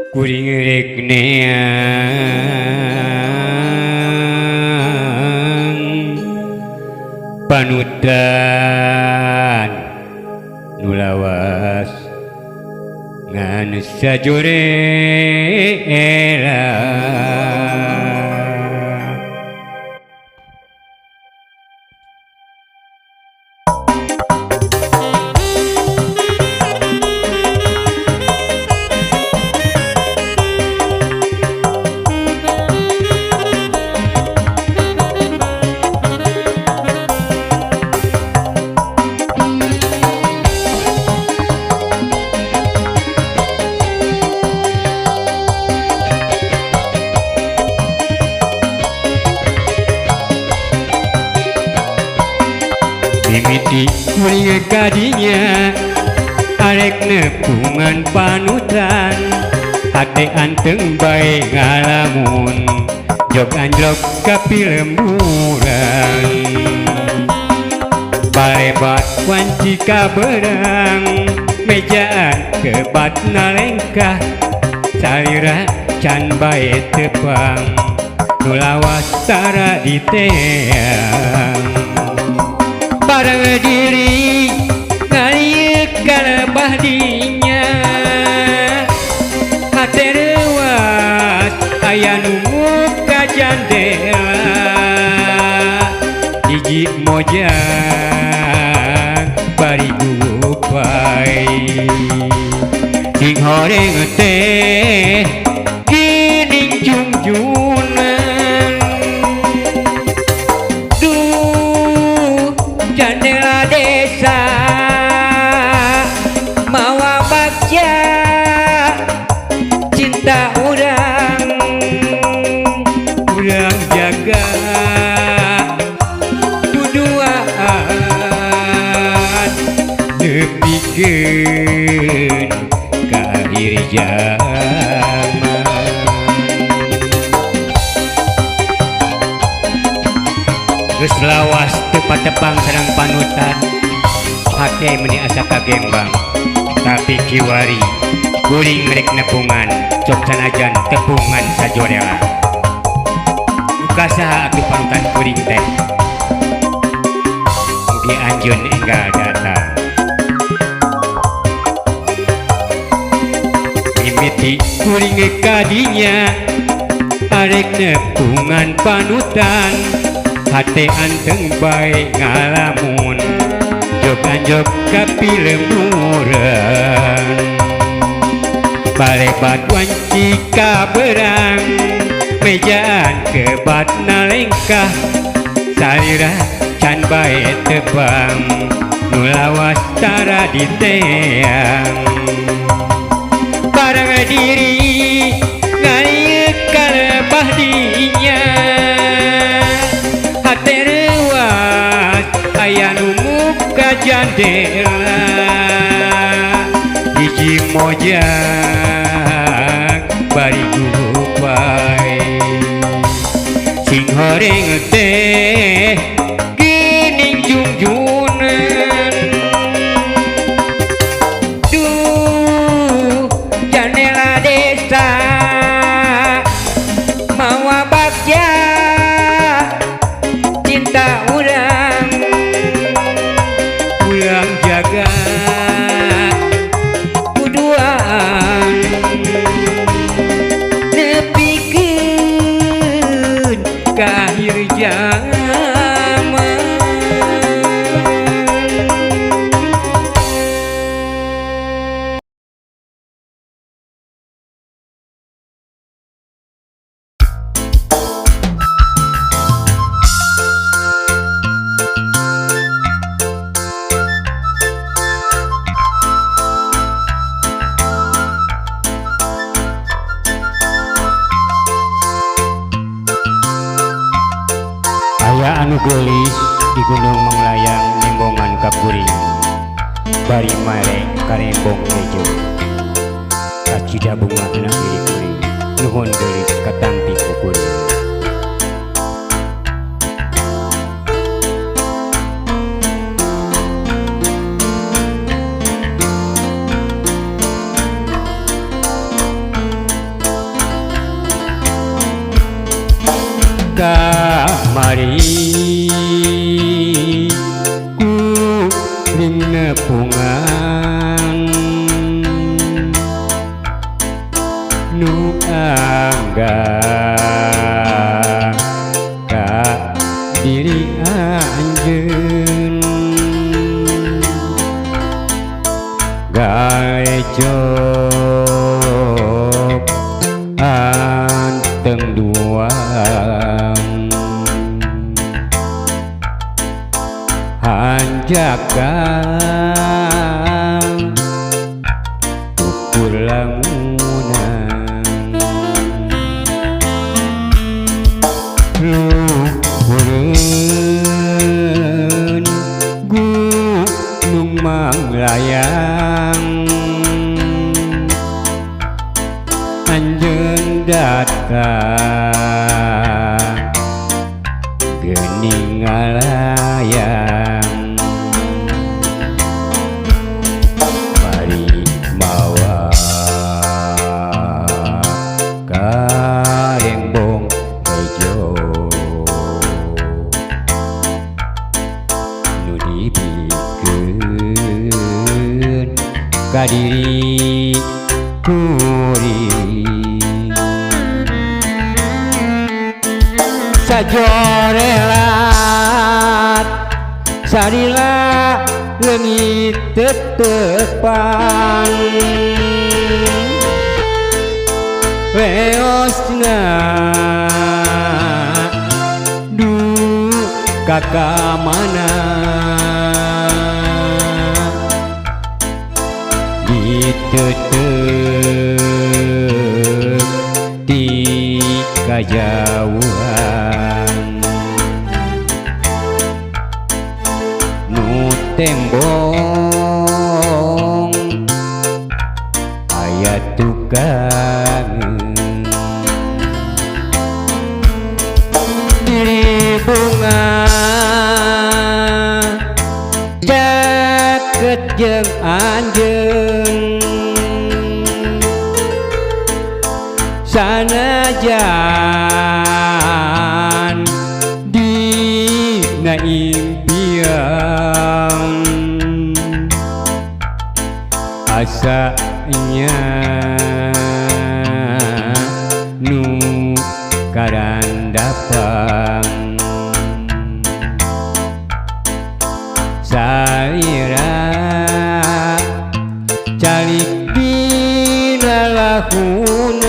kuring rek neang panutan nu lawas ngan sajore era mimiti kuring kadinya arek nepungan panutan hate anteng bae ngalamun jog anjlok kapi lemburan balebat wanci kaberang mejaan kebat nalengkah salira can bae tepang nu lawas tara diteang barang diri ngaliuk kalebah dinya hate rewas aya nu muka jandela hiji mojang bari gupai sing horeng teh gining junjunan jandela desa mawa bagja cinta urang jaga kuduaan nepikeun ka akhir zaman geus lawas tepat tepang sareng panutan hate meni asa kagembang tapi kiwari kuring rek nepungan cok sanajan tepungan sajorela buka saha atuh panutan kuring teh mugi anjeun enggal datang mimiti kuring kadinya arek nepungan panutan hate anteng bae ngalamun jog anjog kapi lemburan balebat wanci kaberang mejaan kebat nalengkah salira can bae tepang nu lawas tara diteang barang diri ngaliuk kalebah dinya hate rewas aya nu muka jandela hiji mojang bari gupai sing horeng teh gining junjunan jandela desa mawa bagja cinta urang jaga kuduaan nepikeun ka akhir zaman anu gelis di gunung Manglayang nimbongan ka kuring bari mare karembong tejo kacida bunga anak diri kuring nuhun gelis katampi ku kuring kamari kuring nepungan nu angga ka diri anjeun gawe jok anteng duang hanjakan ukur lamunan luhureun gunung manglayang anjeun datang geuning ngalayang mari mawa karembong hejo nu dipikeun ka diri kuring sajorelat sarila leungit tetepan weosna du kakamana ditetep di kajauhan nu tembong aya tukang diri bunga caket jeung anjeun sanajan dina impian asanya nu karandapang saira calik dina lahunan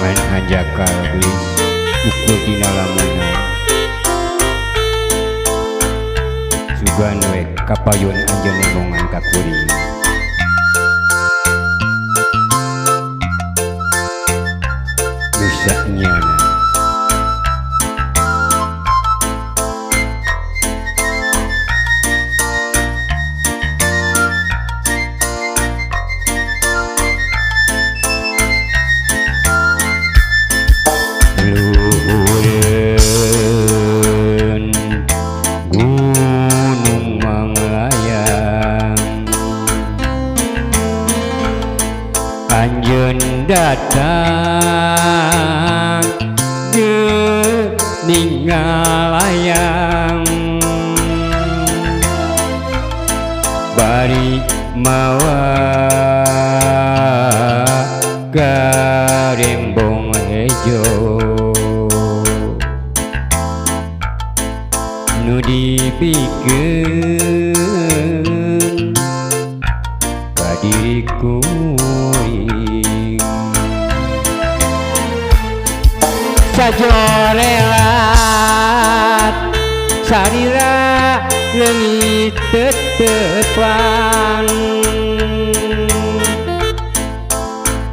main hanjakal gelis ukur dina lamunan sugan we kapayun anjeun nemongan ka kuring nusanyana luhureun gunung manglayang anjeun datang geuning ngalayang bari mawa karembong hejo nu dipikeun ka diri kuring sajorelat sarira leungit tetepan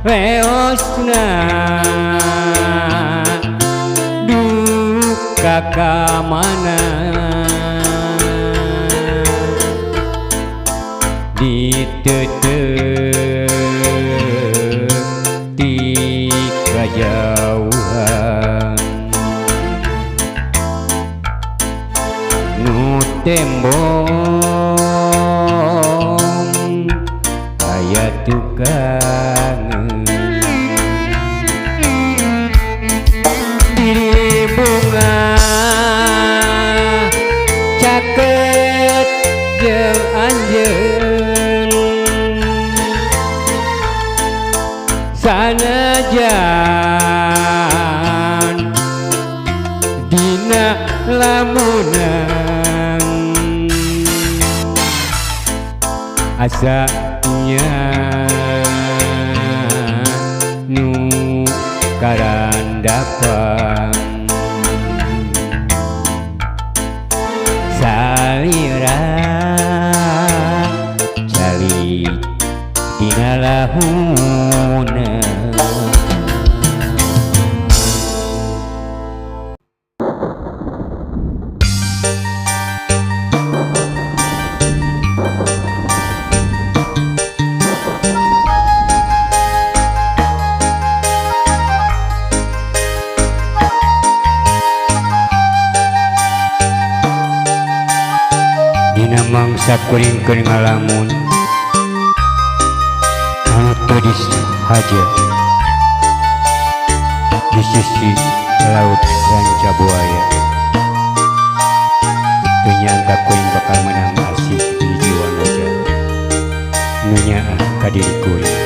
weosna duka kamana ditetep di kajauhan tembong aya tukang diri bunga caket jeung anjeun sanajan dina lamunan asanya nu karandapang salira calik dina lahuna. Dina mangsa kuring-kuring ngalamun anu teu haja di sisi laut ranca buaya teu nyangka kuring bakal menang asih di jiwa naga nu nyaah ka diri kuring.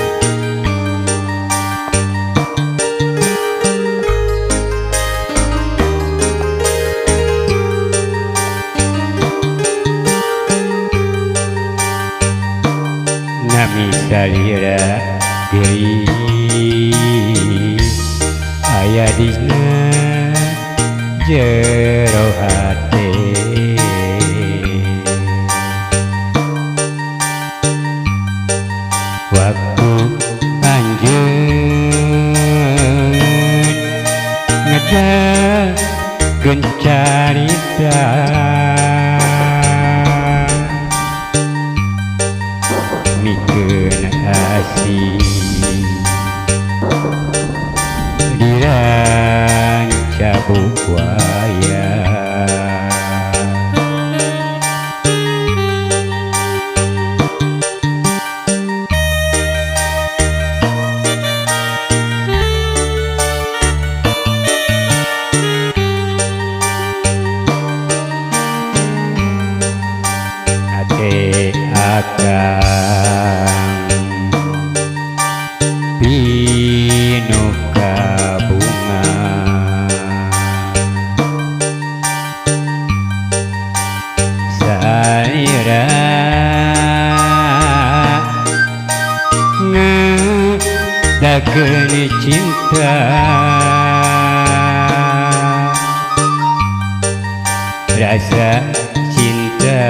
Nami salira geulis aya dina jero hate waktu anjeun ngedakeun carita mikeun asih di ranca buaya. Ate akang pinuka bunga salira ngadakeun cinta rasa cinta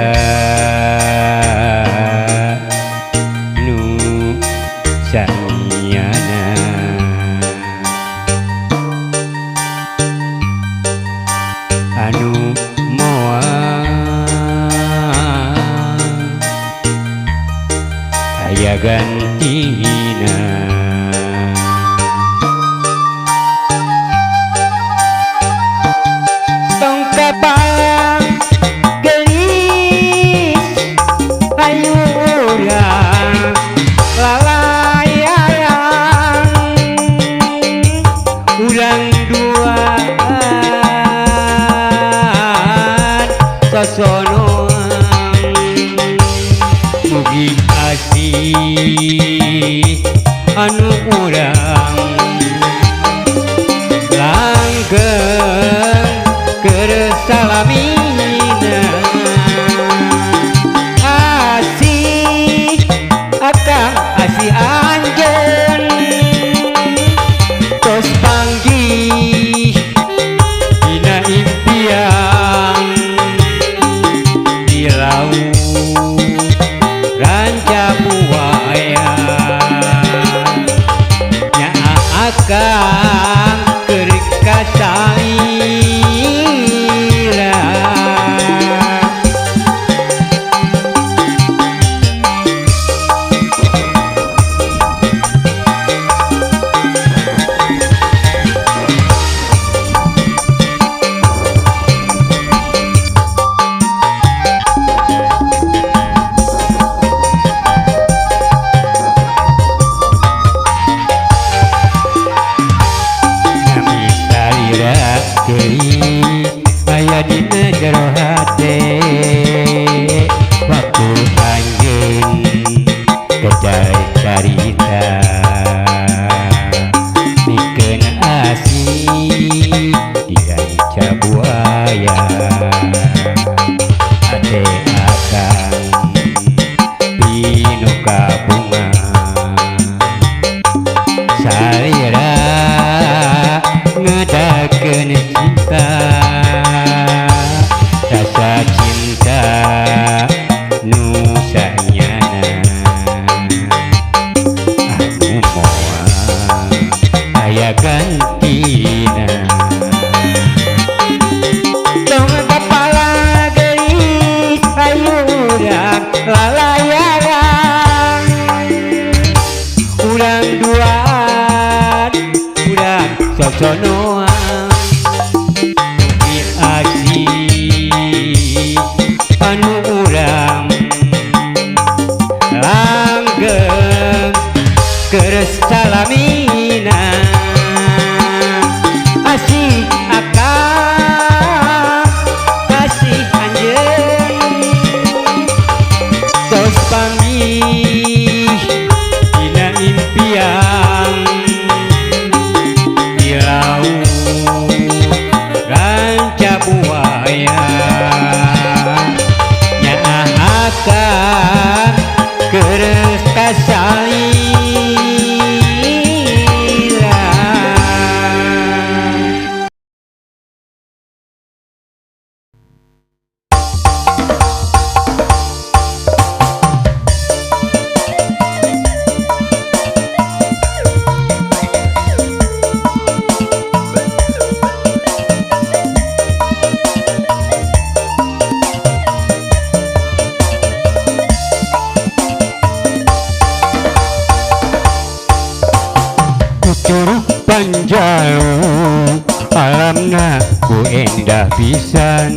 nu sanyana anu moal aya gantina. Tong kabalang geulis hayu urang lalayang urang duaan sasonoan mugi asih anu urang langgeng keur salamina asih akang asih anjeun tos panggih dina impian di laut ranca buaya nyaah akang keur ka salira dari carita bikin asih di ranca buaya ate akang pinuka bunga salira ngedakeun cinta rasa cinta nu sanyana anu moal aya gantina tong kepala geulis hayurang lalayaran urang duaan urang sosonoan di asih anu urang langgeng keres salamina asih akang kasih anjeun tos panggih dina impian di laut ranca buaya nyaahakan keres kasaila Curug Panjalu alamna ku endah pisan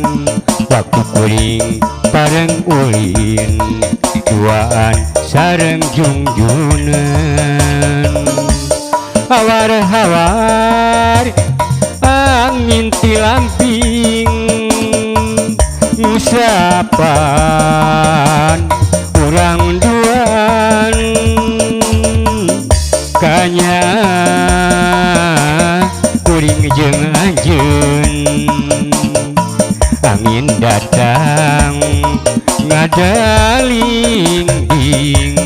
waktu kuring bareng ulin duaan sareng jungjunan hawar-hawar angin tilamping ngusapan urang duaan kanya kuring jeung anjeun angin datang ngadalingding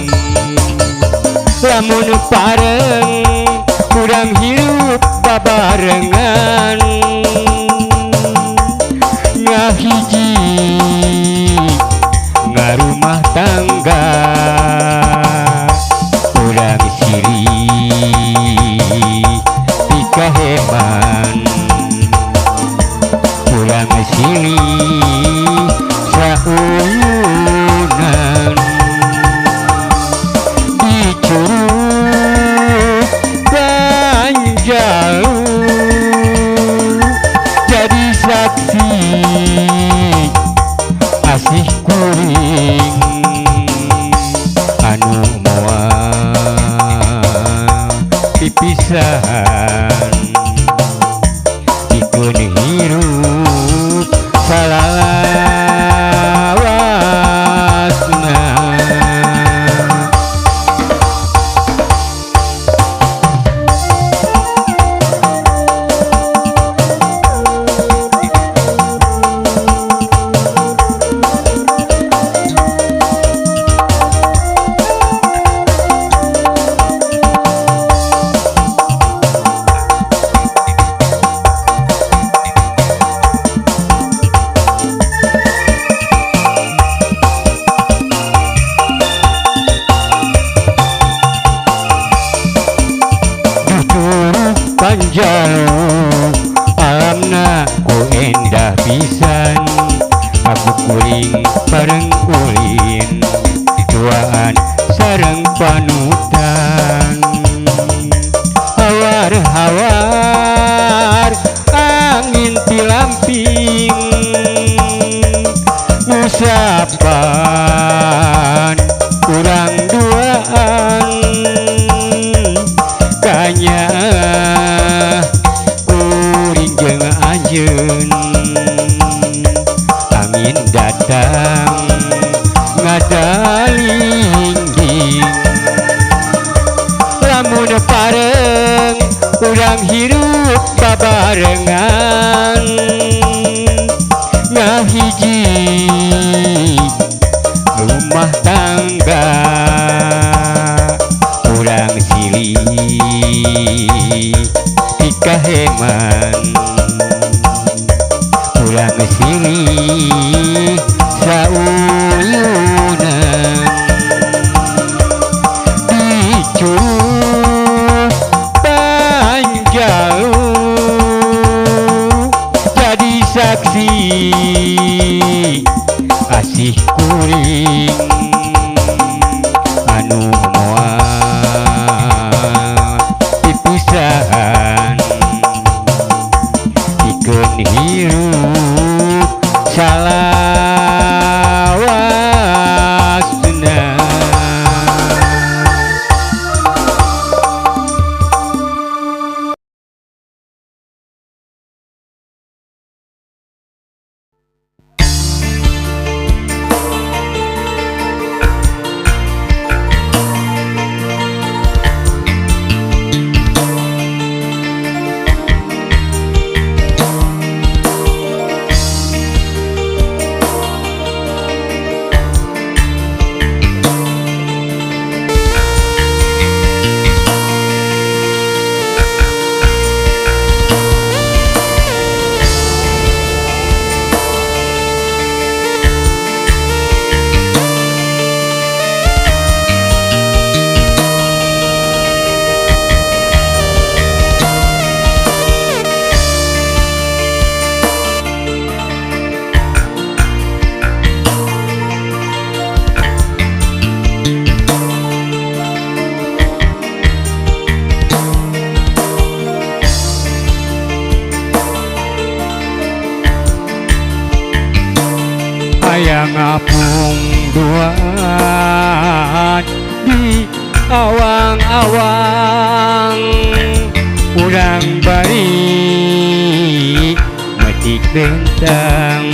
lamun pareng urang hirup babarengan ngahiji ngarumah tangga urang sirih pikaheman urang silih sauyunan di Curug Panjalu jadi saksi asih kuring anu moal pipisahan dikeun hirup salawasna Panjalu alamna ku endah pisan aku kuring bareng ulin duaan sareng panutan hawar-hawar angin tilamping ngusapan urang duaan kanya kuring jeung anjeun angin datang ngadalingging urang hirup babarengan ngahiji rumah tangga urang silih dikaheman urang silih sauyunan dicurus panjalu jadi saksi asih kuring anu moal pipisahan pikeun hirup salawasna. Hayang ngapung duaan di awang-awang urang bari metik bentang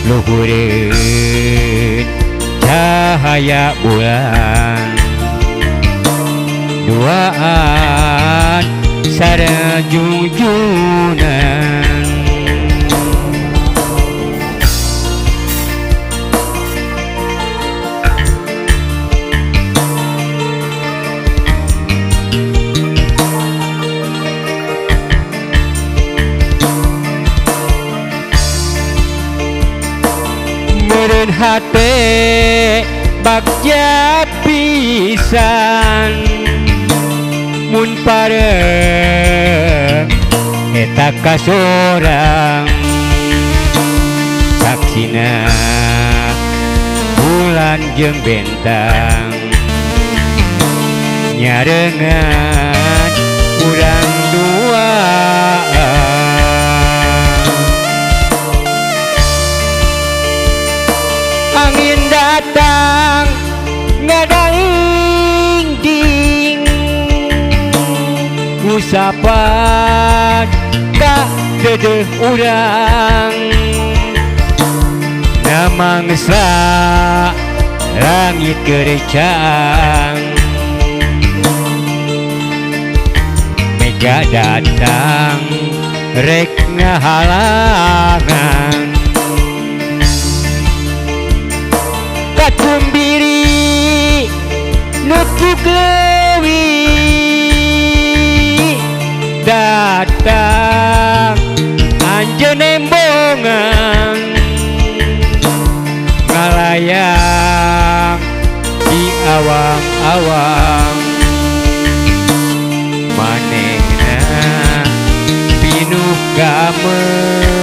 luhureun cahaya bulan duaan sarajungjunan meureun hate bagja pisan mun pareng eta kasorang saksina bulan jeung bentang nyarengan urang dua angin datang ngadaing-ding usapan ka dedeh urang namangsa langit gerecang mega datang rek ngahalangan katumbiri nukuk leuwih datang anjeun embongan ngalayang di awang-awang manehna pinuh gamelang.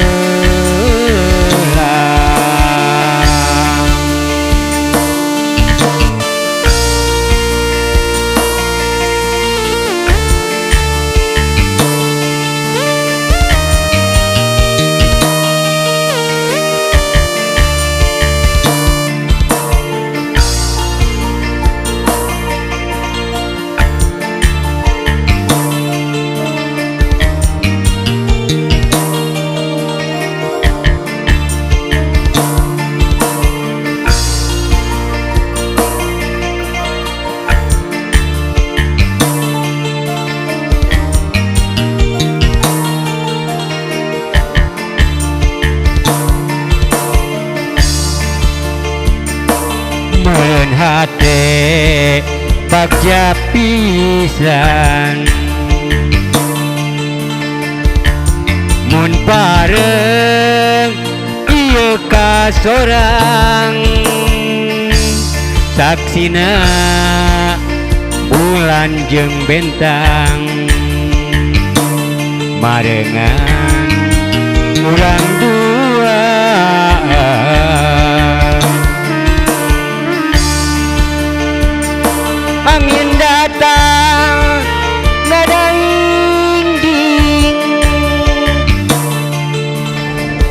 bagja pisan mun bareng ieu kasorang saksina bulan jeung bentang marengan urang dua angin datang nada inding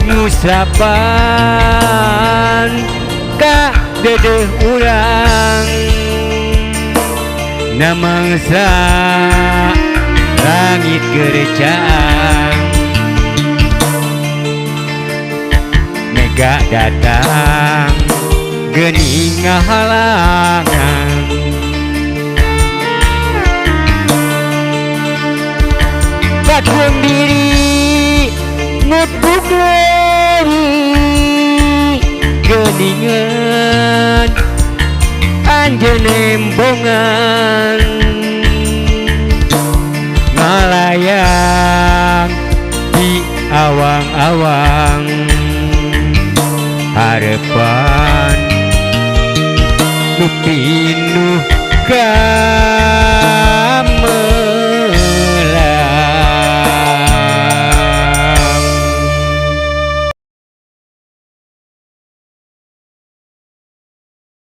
ngusapan ka dedeh urang namangsa langit gerejaan mega datang geuning ngahalangan katung diri ngutbuk leuri geuningan anjeun embongan ngalayang di awang-awang harepan nu pinuh ka